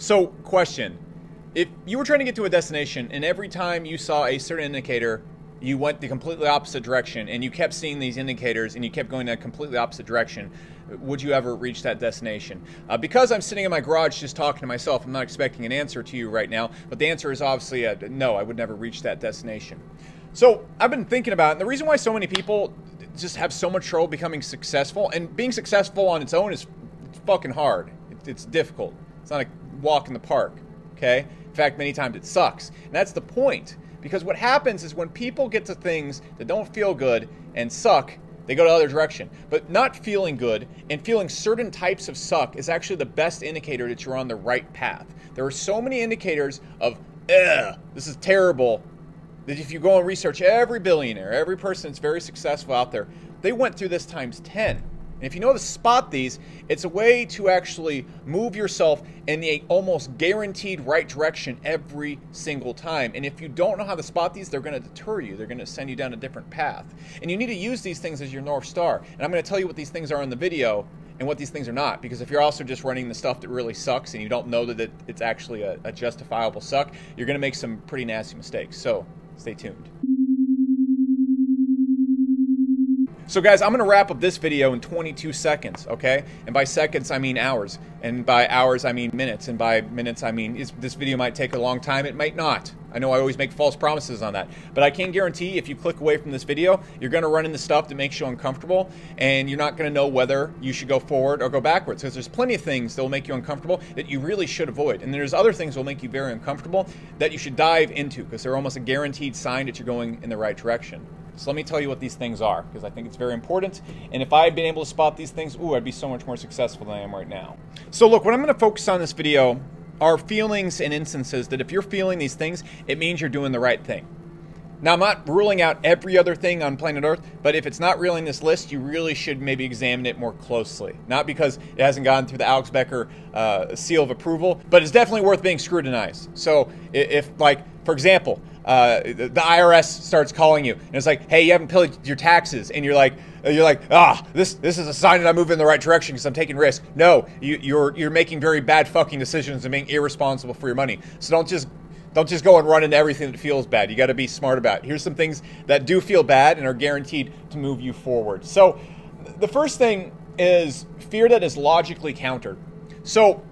So, question. If you were trying to get to a destination and every time you saw a certain indicator, you went the completely opposite direction and you kept seeing these indicators and you kept going in a completely opposite direction, would you ever reach that destination? Because I'm sitting in my garage just talking to myself, I'm not expecting an answer to you right now, but the answer is obviously no, I would never reach that destination. So I've been thinking about it, and the reason why so many people just have so much trouble becoming successful, and being successful on its own is it's fucking hard. It's difficult. It's not a walk in the park, okay? In fact, many times it sucks. And that's the point. Because what happens is when people get to things that don't feel good and suck, they go the other direction. But not feeling good and feeling certain types of suck is actually the best indicator that you're on the right path. There are so many indicators of, this is terrible, that if you go and research every billionaire, every person that's very successful out there, they went through this times 10. And if you know how to spot these, it's a way to actually move yourself in the almost guaranteed right direction every single time. And if you don't know how to spot these, they're going to deter you. They're going to send you down a different path. And you need to use these things as your North Star. And I'm going to tell you what these things are in the video and what these things are not. Because if you're also just running the stuff that really sucks and you don't know that it's actually a justifiable suck, you're going to make some pretty nasty mistakes. So stay tuned. So guys, I'm going to wrap up this video in 22 seconds, okay? And by seconds, I mean hours. And by hours, I mean minutes. And by minutes, I mean this video might take a long time. It might not. I know I always make false promises on that. But I can guarantee if you click away from this video, you're going to run into stuff that makes you uncomfortable. And you're not going to know whether you should go forward or go backwards. Because there's plenty of things that will make you uncomfortable that you really should avoid. And there's other things that will make you very uncomfortable that you should dive into. Because they're almost a guaranteed sign that you're going in the right direction. So let me tell you what these things are, because I think it's very important. And if I had been able to spot these things, I'd be so much more successful than I am right now. So look, what I'm going to focus on in this video are feelings and instances that if you're feeling these things, it means you're doing the right thing. Now, I'm not ruling out every other thing on planet Earth, but if it's not really in this list, you really should maybe examine it more closely. Not because it hasn't gone through the Becker seal of approval, but it's definitely worth being scrutinized. So if like, for example, the IRS starts calling you and it's like, hey, you haven't paid your taxes, and you're like, this is a sign that I'm moving in the right direction because I'm taking risks. No, you're making very bad fucking decisions and being irresponsible for your money. So don't just go and run into everything that feels bad. You got to be smart about it. Here's some things that do feel bad and are guaranteed to move you forward. So the first thing is fear that is logically countered. So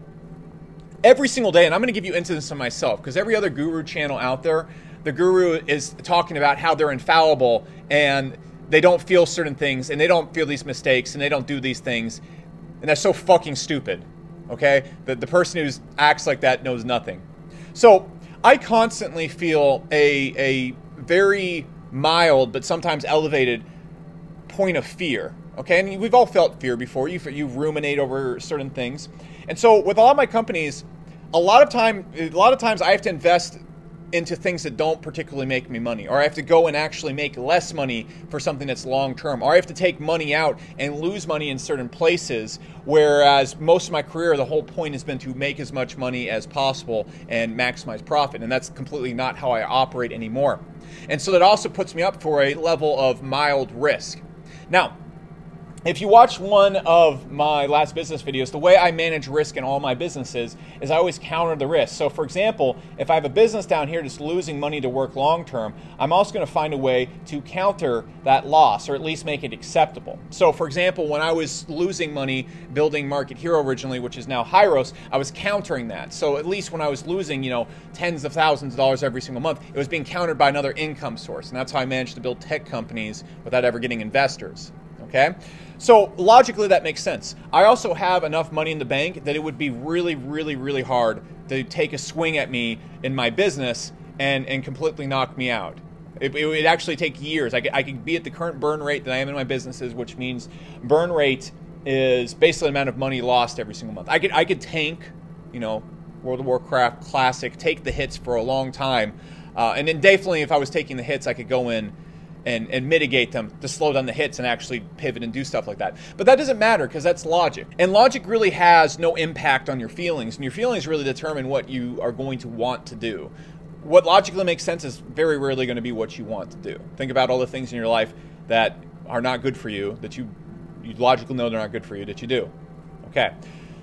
every single day, and I'm going to give you instances of myself, because every other guru channel out there, the guru is talking about how they're infallible and they don't feel certain things and they don't feel these mistakes and they don't do these things. And that's so fucking stupid, okay? The person who acts like that knows nothing. So I constantly feel a very mild but sometimes elevated point of fear, okay? And we've all felt fear before. You ruminate over certain things. And so with a lot of my companies, a lot of times I have to invest into things that don't particularly make me money, or I have to go and actually make less money for something that's long term, or I have to take money out and lose money in certain places, whereas most of my career, the whole point has been to make as much money as possible and maximize profit, and that's completely not how I operate anymore. And so that also puts me up for a level of mild risk. Now, if you watch one of my last business videos, the way I manage risk in all my businesses is I always counter the risk. So for example, if I have a business down here that's losing money to work long term, I'm also going to find a way to counter that loss, or at least make it acceptable. So for example, when I was losing money building Market Hero originally, which is now Hyros, I was countering that. So at least when I was losing, tens of thousands of dollars every single month, it was being countered by another income source. And that's how I managed to build tech companies without ever getting investors. Okay? So logically that makes sense. I also have enough money in the bank that it would be really, really, really hard to take a swing at me in my business and completely knock me out. It would actually take years. I could be at the current burn rate that I am in my businesses, which means burn rate is basically the amount of money lost every single month. I could tank, World of Warcraft Classic, take the hits for a long time. And then definitely if I was taking the hits, I could go in and mitigate them to slow down the hits and actually pivot and do stuff like that. But that doesn't matter because that's logic. And logic really has no impact on your feelings. And your feelings really determine what you are going to want to do. What logically makes sense is very rarely going to be what you want to do. Think about all the things in your life that are not good for you, that you logically know they're not good for you, that you do. Okay.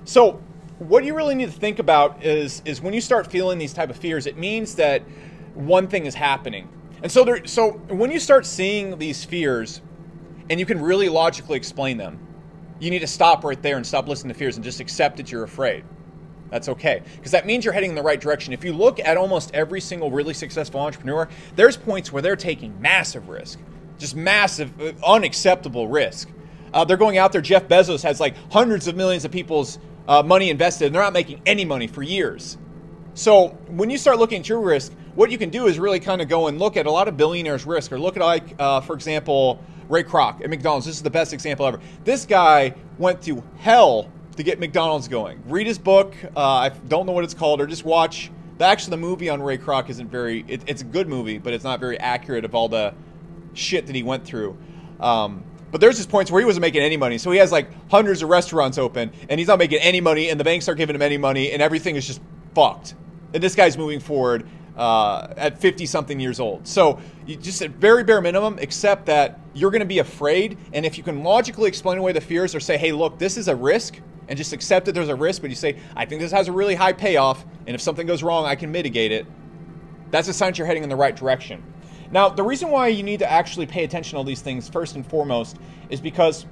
So what you really need to think about is when you start feeling these type of fears, it means that one thing is happening. And so when you start seeing these fears and you can really logically explain them, you need to stop right there and stop listening to fears and just accept that you're afraid. That's okay, because that means you're heading in the right direction. If you look at almost every single really successful entrepreneur, there's points where they're taking massive risk, just massive, unacceptable risk. They're going out there. Jeff Bezos has like hundreds of millions of people's money invested, and they're not making any money for years. So when you start looking at your risk, what you can do is really kind of go and look at a lot of billionaires' risk, or look at like, for example, Ray Kroc at McDonald's. This is the best example ever. This guy went through hell to get McDonald's going. Read his book. I don't know what it's called, or just watch. Actually, the movie on Ray Kroc isn't very. It's a good movie, but it's not very accurate of all the shit that he went through. But there's just points where he wasn't making any money. So he has like hundreds of restaurants open, and he's not making any money, and the banks aren't giving him any money, and everything is just fucked. And this guy's moving forward at 50-something years old. So you just, at very bare minimum, accept that you're going to be afraid. And if you can logically explain away the fears, or say, hey, look, this is a risk, and just accept that there's a risk, but you say, I think this has a really high payoff, and if something goes wrong, I can mitigate it. That's a sign you're heading in the right direction. Now, the reason why you need to actually pay attention to all these things, first and foremost, is because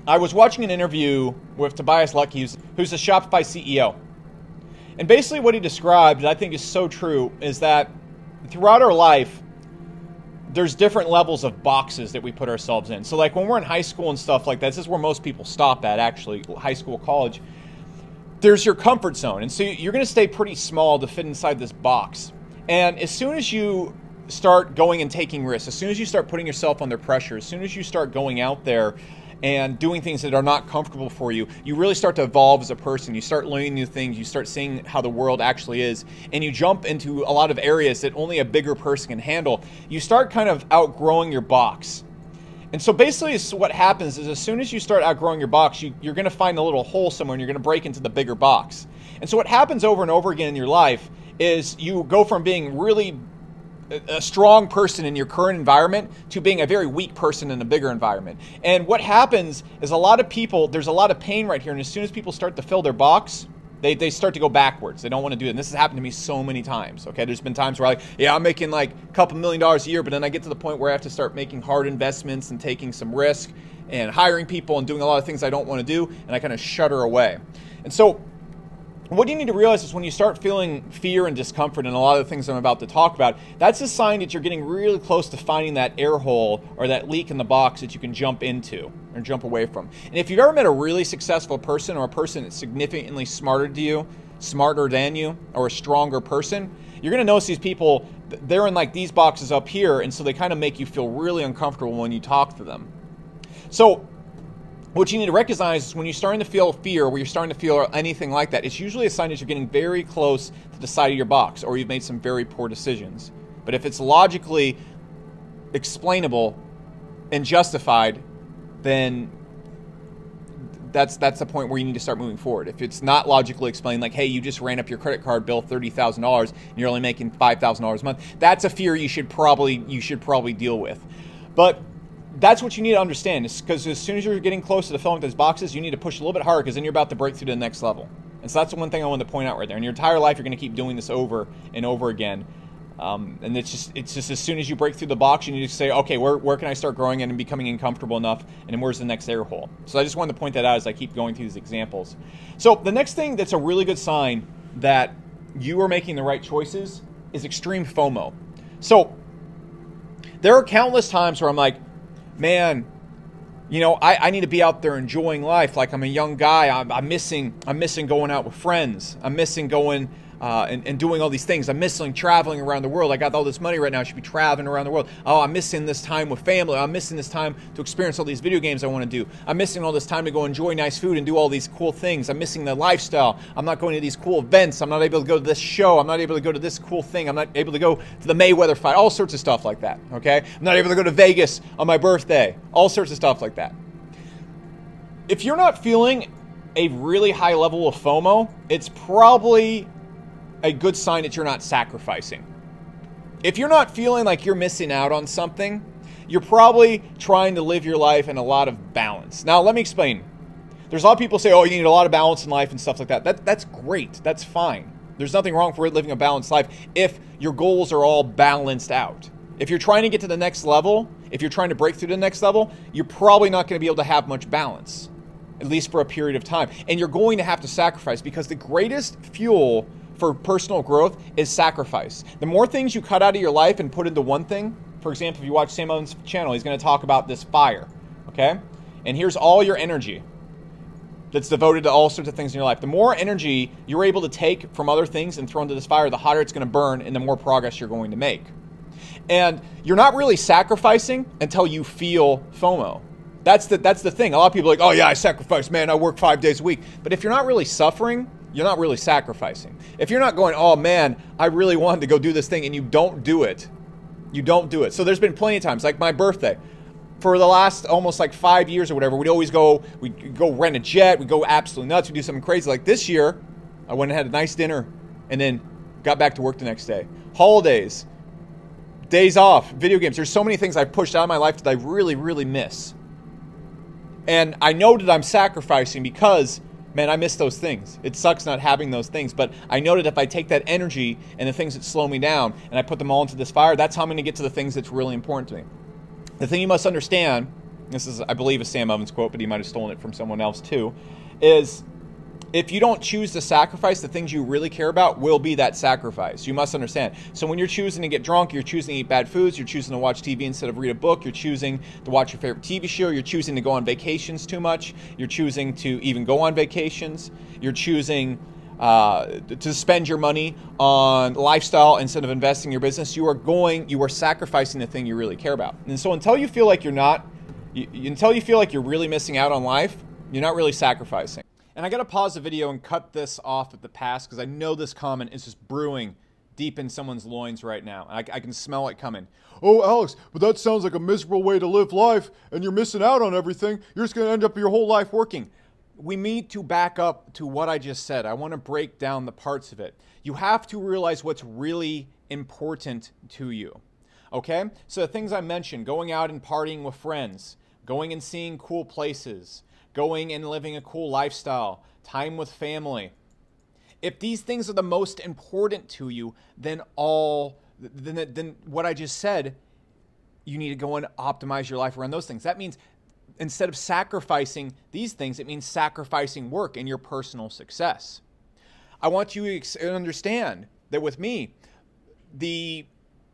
I was watching an interview with Tobias Lucky, who's a Shopify CEO. And basically what he described, and I think is so true, is that throughout our life, there's different levels of boxes that we put ourselves in. So like when we're in high school and stuff like that, this is where most people stop at, actually, high school, college. There's your comfort zone. And so you're going to stay pretty small to fit inside this box. And as soon as you start going and taking risks, as soon as you start putting yourself under pressure, as soon as you start going out there and doing things that are not comfortable for you, you really start to evolve as a person. You start learning new things. You start seeing how the world actually is. And you jump into a lot of areas that only a bigger person can handle. You start kind of outgrowing your box. And so basically what happens is as soon as you start outgrowing your box, you're going to find a little hole somewhere and you're going to break into the bigger box. And so what happens over and over again in your life is you go from being really a strong person in your current environment to being a very weak person in a bigger environment. And what happens is a lot of people, there's a lot of pain right here, and as soon as people start to fill their box, they start to go backwards. They don't want to do it. And this has happened to me so many times, okay? There's been times where I'm making like a couple $1 million a year, but then I get to the point where I have to start making hard investments and taking some risk and hiring people and doing a lot of things I don't want to do, and I kind of shudder away. And so what you need to realize is when you start feeling fear and discomfort and a lot of the things I'm about to talk about, that's a sign that you're getting really close to finding that air hole or that leak in the box that you can jump into or jump away from. And if you've ever met a really successful person or a person that's significantly smarter than you, or a stronger person, you're going to notice these people, they're in like these boxes up here, and so they kind of make you feel really uncomfortable when you talk to them. So what you need to recognize is when you're starting to feel fear, where you're starting to feel anything like that, it's usually a sign that you're getting very close to the side of your box, or you've made some very poor decisions. But if it's logically explainable and justified, then that's the point where you need to start moving forward. If it's not logically explained, like, hey, you just ran up your credit card bill $30,000 and you're only making $5,000 a month, that's a fear you should probably deal with. But that's what you need to understand, is because as soon as you're getting close to the filling of those boxes, you need to push a little bit harder, because then you're about to break through to the next level. And so that's the one thing I wanted to point out right there. In your entire life, you're going to keep doing this over and over again. And it's just as soon as you break through the box, you need to say, okay, where can I start growing and becoming uncomfortable enough, and then where's the next air hole? So I just wanted to point that out as I keep going through these examples. So the next thing that's a really good sign that you are making the right choices is extreme FOMO. So there are countless times where I'm like, man, you know, I need to be out there enjoying life. Like, I'm a young guy. I'm missing going out with friends. I'm missing going and doing all these things. I'm missing traveling around the world. I got all this money right now. I should be traveling around the world. Oh, I'm missing this time with family. I'm missing this time to experience all these video games I want to do. I'm missing all this time to go enjoy nice food and do all these cool things. I'm missing the lifestyle. I'm not going to these cool events. I'm not able to go to this show. I'm not able to go to this cool thing. I'm not able to go to the Mayweather fight. All sorts of stuff like that, okay? I'm not able to go to Vegas on my birthday. All sorts of stuff like that. If you're not feeling a really high level of FOMO, it's probably a good sign that you're not sacrificing. If you're not feeling like you're missing out on something, you're probably trying to live your life in a lot of balance. Now, let me explain. There's a lot of people say, oh, you need a lot of balance in life and stuff like that. That's great. That's fine. There's nothing wrong for living a balanced life if your goals are all balanced out. If you're trying to get to the next level, if you're trying to break through the next level, you're probably not going to be able to have much balance, at least for a period of time. And you're going to have to sacrifice, because the greatest fuel for personal growth is sacrifice. The more things you cut out of your life and put into one thing, for example, if you watch Sam Owen's channel, he's going to talk about this fire, okay? And here's all your energy that's devoted to all sorts of things in your life. The more energy you're able to take from other things and throw into this fire, the hotter it's going to burn and the more progress you're going to make. And you're not really sacrificing until you feel FOMO. That's the thing. A lot of people are like, oh yeah, I sacrifice, man, I work 5 days a week. But if you're not really suffering, you're not really sacrificing. If you're not going, oh man, I really wanted to go do this thing, and you don't do it, you don't do it. So there's been plenty of times, like my birthday. For the last almost like 5 years or whatever, we'd go rent a jet, we'd go absolutely nuts, we'd do something crazy. Like this year, I went and had a nice dinner and then got back to work the next day. Holidays, days off, video games. There's so many things I've pushed out of my life that I really, really miss. And I know that I'm sacrificing because, man, I miss those things. It sucks not having those things, but I know that if I take that energy and the things that slow me down and I put them all into this fire, that's how I'm going to get to the things that's really important to me. The thing you must understand, this is, I believe, a Sam Ovens quote, but he might have stolen it from someone else too, is if you don't choose to sacrifice, the things you really care about will be that sacrifice. You must understand. So when you're choosing to get drunk, you're choosing to eat bad foods, you're choosing to watch TV instead of read a book, you're choosing to watch your favorite TV show, you're choosing to go on vacations too much, you're choosing to even go on vacations, you're choosing to spend your money on lifestyle instead of investing in your business, you are sacrificing the thing you really care about. And so until you feel like until you feel like you're really missing out on life, you're not really sacrificing. And I got to pause the video and cut this off at the pass because I know this comment is just brewing deep in someone's loins right now. I can smell it coming. Oh, Alex, but that sounds like a miserable way to live life and you're missing out on everything. You're just going to end up your whole life working. We need to back up to what I just said. I want to break down the parts of it. You have to realize what's really important to you. Okay? So the things I mentioned, going out and partying with friends, going and seeing cool places, going and living a cool lifestyle, time with family. If these things are the most important to you, then what I just said, you need to go and optimize your life around those things. That means instead of sacrificing these things, it means sacrificing work and your personal success. I want you to understand that with me, the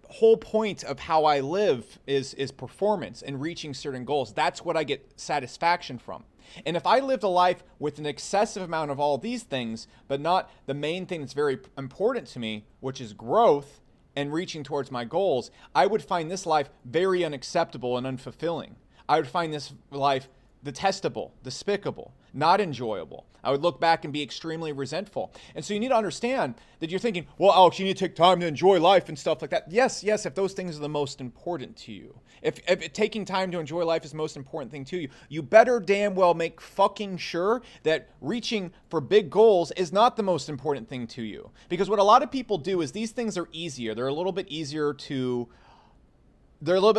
whole point of how I live is performance and reaching certain goals. That's what I get satisfaction from. And if I lived a life with an excessive amount of all these things, but not the main thing that's very important to me, which is growth and reaching towards my goals, I would find this life very unacceptable and unfulfilling. I would find this life detestable, despicable, not enjoyable. I would look back and be extremely resentful. And so you need to understand that you're thinking, well, Alex, you need to take time to enjoy life and stuff like that. Yes, if those things are the most important to you. If taking time to enjoy life is the most important thing to you, you better damn well make fucking sure that reaching for big goals is not the most important thing to you. Because what a lot of people do is these things are easier. They're a little bit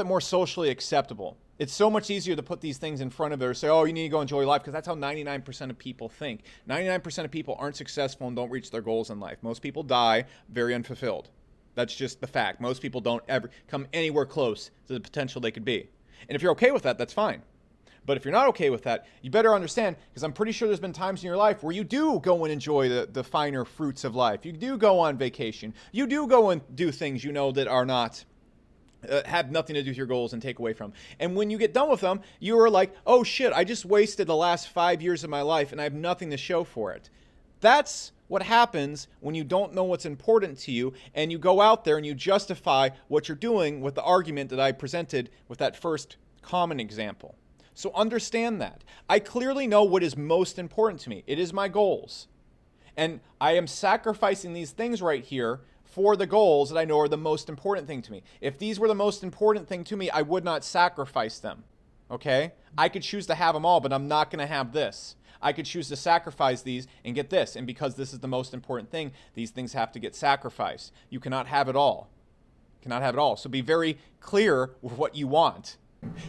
more socially acceptable. It's so much easier to put these things in front of them and say, oh, you need to go enjoy life, because that's how 99% of people think. 99% of people aren't successful and don't reach their goals in life. Most people die very unfulfilled. That's just the fact. Most people don't ever come anywhere close to the potential they could be. And if you're okay with that, that's fine. But if you're not okay with that, you better understand, because I'm pretty sure there's been times in your life where you do go and enjoy the finer fruits of life. You do go on vacation. You do go and do things that are not have nothing to do with your goals and take away from. And when you get done with them, you are like, oh shit, I just wasted the last 5 years of my life and I have nothing to show for it. That's what happens when you don't know what's important to you and you go out there and you justify what you're doing with the argument that I presented with that first common example. So understand that. I clearly know what is most important to me. It is my goals. And I am sacrificing these things right here for the goals that I know are the most important thing to me. If these were the most important thing to me, I would not sacrifice them, okay? I could choose to have them all, but I'm not going to have this. I could choose to sacrifice these and get this, and because this is the most important thing, these things have to get sacrificed. You cannot have it all. You cannot have it all. So be very clear with what you want.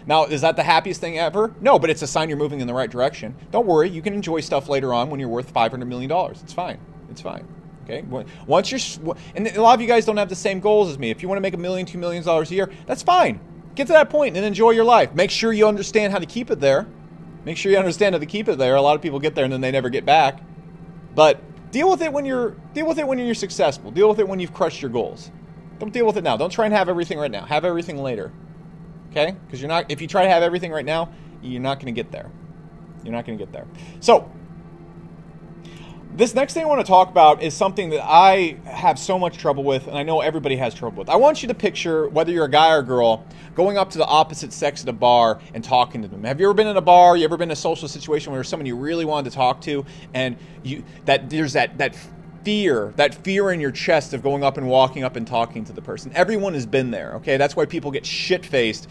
Now, is that the happiest thing ever? No, but it's a sign you're moving in the right direction. Don't worry, you can enjoy stuff later on when you're worth $500 million. It's fine. It's fine. Okay? Once you're, and a lot of you guys don't have the same goals as me. If you want to make $1 million, $2 million a year, that's fine. Get to that point and enjoy your life. Make sure you understand how to keep it there. Make sure you understand how to keep it there. A lot of people get there and then they never get back. But deal with it when you're successful. Deal with it when you've crushed your goals. Don't deal with it now. Don't try and have everything right now. Have everything later. Okay? Because if you try to have everything right now, you're not going to get there. You're not going to get there. So, this next thing I want to talk about is something that I have so much trouble with, and I know everybody has trouble with. I want you to picture, whether you're a guy or a girl, going up to the opposite sex at a bar and talking to them. Have you ever been in a bar? You ever been in a social situation where there's someone you really wanted to talk to, and there's that fear in your chest of going up and walking up and talking to the person? Everyone has been there, okay? That's why people get shit-faced.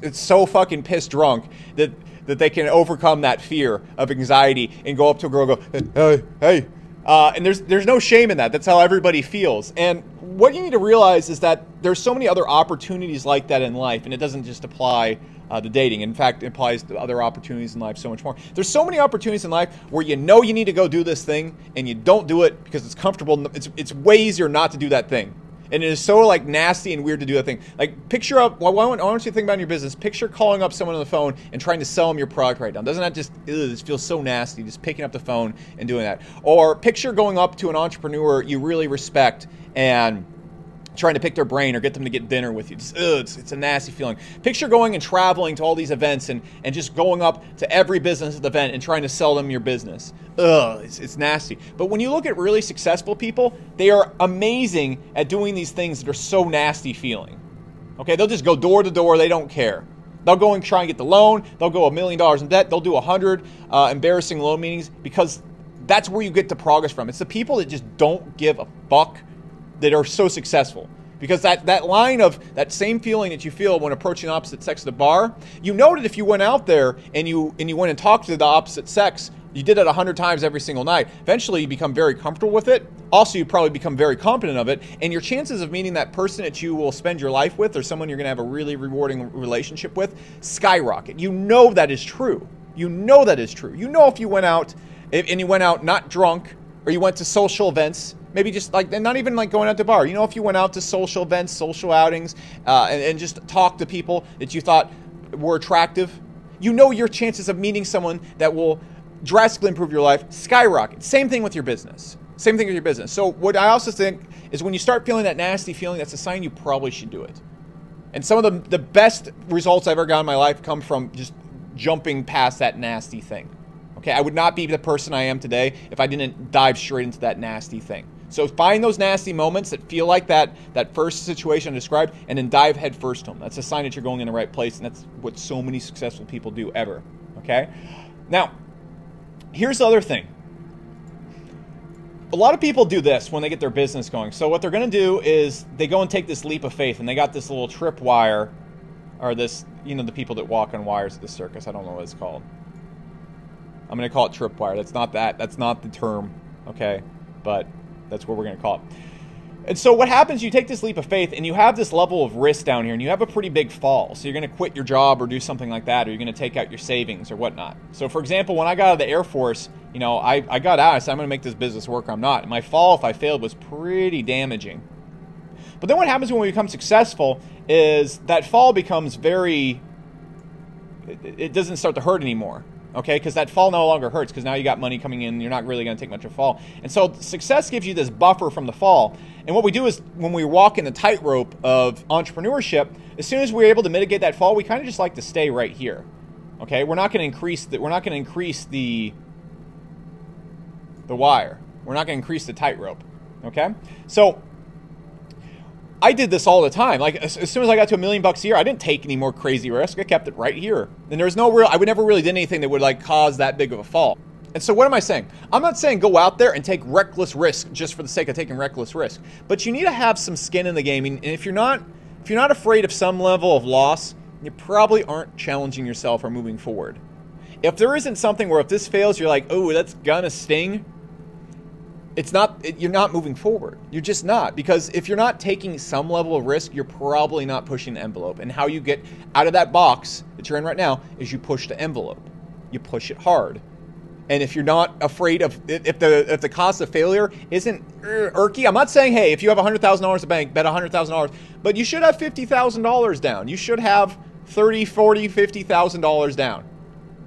It's so fucking pissed drunk that they can overcome that fear of anxiety and go up to a girl and go, hey. And there's no shame in that. That's how everybody feels. And what you need to realize is that there's so many other opportunities like that in life, and it doesn't just apply to dating. In fact, it applies to other opportunities in life so much more. There's so many opportunities in life where you know you need to go do this thing, and you don't do it because it's comfortable. It's way easier not to do that thing. And it is so like nasty and weird to do that thing. Like picture up, I want you to think about in your business, picture calling up someone on the phone and trying to sell them your product right now. Doesn't that just, this feels so nasty, just picking up the phone and doing that. Or picture going up to an entrepreneur you really respect and trying to pick their brain or get them to get dinner with you. Just, it's a nasty feeling. Picture going and traveling to all these events and just going up to every business event and trying to sell them your business. It's nasty. But when you look at really successful people, they are amazing at doing these things that are so nasty feeling. Okay, they'll just go door to door. They don't care. They'll go and try and get the loan. They'll go $1 million in debt. They'll do 100 embarrassing loan meetings because that's where you get the progress from. It's the people that just don't give a fuck that are so successful. Because that line of that same feeling that you feel when approaching the opposite sex at a bar, you know that if you went out there and you went and talked to the opposite sex, you did it 100 times every single night. Eventually you become very comfortable with it. Also, you probably become very confident of it. And your chances of meeting that person that you will spend your life with or someone you're going to have a really rewarding relationship with skyrocket. You know that is true. You know that is true. You know if you went out and you went out not drunk or you went to social events, maybe just like, and not even like going out to bar. You know, if you went out to social events, social outings, and just talked to people that you thought were attractive, you know your chances of meeting someone that will drastically improve your life skyrocket. Same thing with your business. Same thing with your business. So what I also think is when you start feeling that nasty feeling, that's a sign you probably should do it. And some of the best results I've ever got in my life come from just jumping past that nasty thing. Okay, I would not be the person I am today if I didn't dive straight into that nasty thing. So find those nasty moments that feel like that first situation I described and then dive head first to them. That's a sign that you're going in the right place, and that's what so many successful people do ever. Okay? Now, here's the other thing. A lot of people do this when they get their business going. So what they're going to do is they go and take this leap of faith, and they got this little trip wire, or this, you know, the people that walk on wires at the circus. I don't know what it's called. I'm going to call it tripwire. That's not that. That's not the term, okay? But that's what we're going to call it. And so what happens, you take this leap of faith, and you have this level of risk down here, and you have a pretty big fall. So you're going to quit your job or do something like that, or you're going to take out your savings or whatnot. So, for example, when I got out of the Air Force, you know, I got out. I said, I'm going to make this business work or I'm not. And my fall, if I failed, was pretty damaging. But then what happens when we become successful is that fall becomes very... It doesn't start to hurt anymore. Okay, because that fall no longer hurts because now you got money coming in. You're not really going to take much of a fall. And so success gives you this buffer from the fall. And what we do is when we walk in the tightrope of entrepreneurship, as soon as we're able to mitigate that fall, we kind of just like to stay right here. Okay, we're not going to increase the wire. We're not going to increase the tightrope. Okay, so I did this all the time. Like as soon as I got to $1 million a year, I didn't take any more crazy risk. I kept it right here. And there's no real, I would never really did anything that would like cause that big of a fall. And so what am I saying? I'm not saying go out there and take reckless risk just for the sake of taking reckless risk. But you need to have some skin in the game. And if you're not afraid of some level of loss, you probably aren't challenging yourself or moving forward. If there isn't something where if this fails, you're like, oh, that's gonna sting, you're not moving forward. You're just not. Because if you're not taking some level of risk, you're probably not pushing the envelope. And how you get out of that box that you're in right now is you push the envelope. You push it hard. And if you're not afraid of, if the cost of failure isn't irky, I'm not saying, hey, if you have $100,000 to bank, bet $100,000, but you should have $50,000 down. You should have $30,000, $40,000, $50,000 down.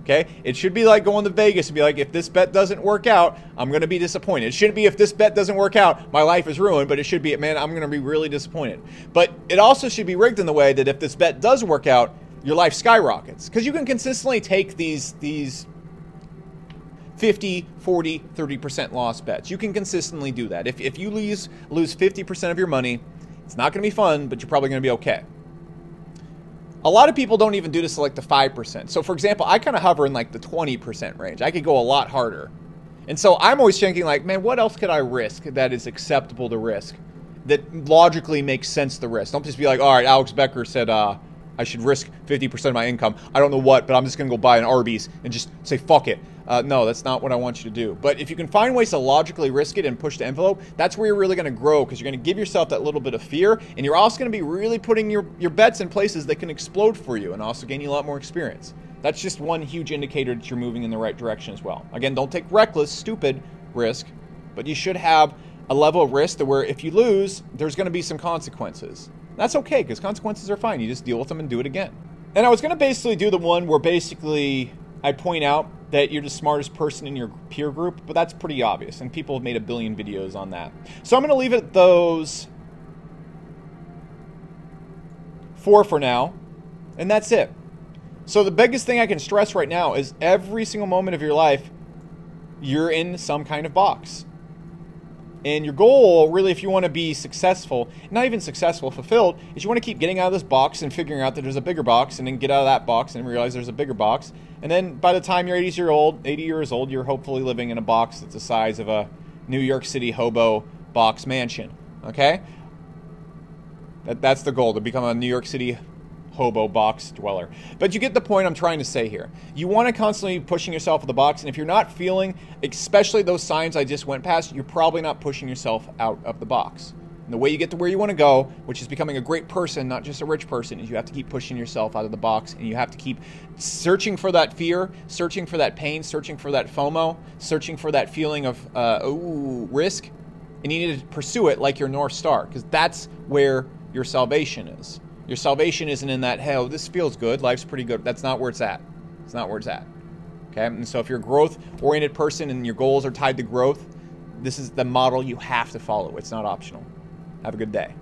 Okay? It should be like going to Vegas and be like, if this bet doesn't work out, I'm going to be disappointed. It shouldn't be if this bet doesn't work out, my life is ruined, but it should be, man, I'm going to be really disappointed. But it also should be rigged in the way that if this bet does work out, your life skyrockets. Because you can consistently take these 50, 40, 30% loss bets. You can consistently do that. If you lose 50% of your money, it's not going to be fun, but you're probably going to be okay. A lot of people don't even do this to like the 5%. So for example, I kind of hover in like the 20% range. I could go a lot harder. And so I'm always thinking like, man, what else could I risk that is acceptable to risk? That logically makes sense to risk. Don't just be like, all right, Alex Becker said I should risk 50% of my income. I don't know what, but I'm just going to go buy an Arby's and just say, fuck it. No, that's not what I want you to do. But if you can find ways to logically risk it and push the envelope, that's where you're really going to grow, because you're going to give yourself that little bit of fear, and you're also going to be really putting your bets in places that can explode for you and also gain you a lot more experience. That's just one huge indicator that you're moving in the right direction as well. Again, don't take reckless, stupid risk, but you should have a level of risk that where if you lose, there's going to be some consequences. That's okay, because consequences are fine. You just deal with them and do it again. And I was going to basically do the one where basically I point out that you're the smartest person in your peer group, but that's pretty obvious, and people have made a billion videos on that. So I'm going to leave it at those 4 for now, and that's it. So the biggest thing I can stress right now is every single moment of your life, you're in some kind of box. And your goal, really, if you want to be successful, not even successful, fulfilled, is you want to keep getting out of this box and figuring out that there's a bigger box, and then get out of that box and realize there's a bigger box. And then by the time you're 80 years old, you're hopefully living in a box that's the size of a New York City hobo box mansion. Okay? That's the goal, to become a New York City hobo box dweller. But you get the point I'm trying to say here. You want to constantly be pushing yourself in the box, and if you're not feeling, especially those signs I just went past, you're probably not pushing yourself out of the box. And the way you get to where you want to go, which is becoming a great person, not just a rich person, is you have to keep pushing yourself out of the box, and you have to keep searching for that fear, searching for that pain, searching for that FOMO, searching for that feeling of risk, and you need to pursue it like your North Star, because that's where your salvation is. Your salvation isn't in that, hey, oh, this feels good, life's pretty good. That's not where it's at. It's not where it's at. Okay? And so if you're a growth-oriented person and your goals are tied to growth, this is the model you have to follow. It's not optional. Have a good day.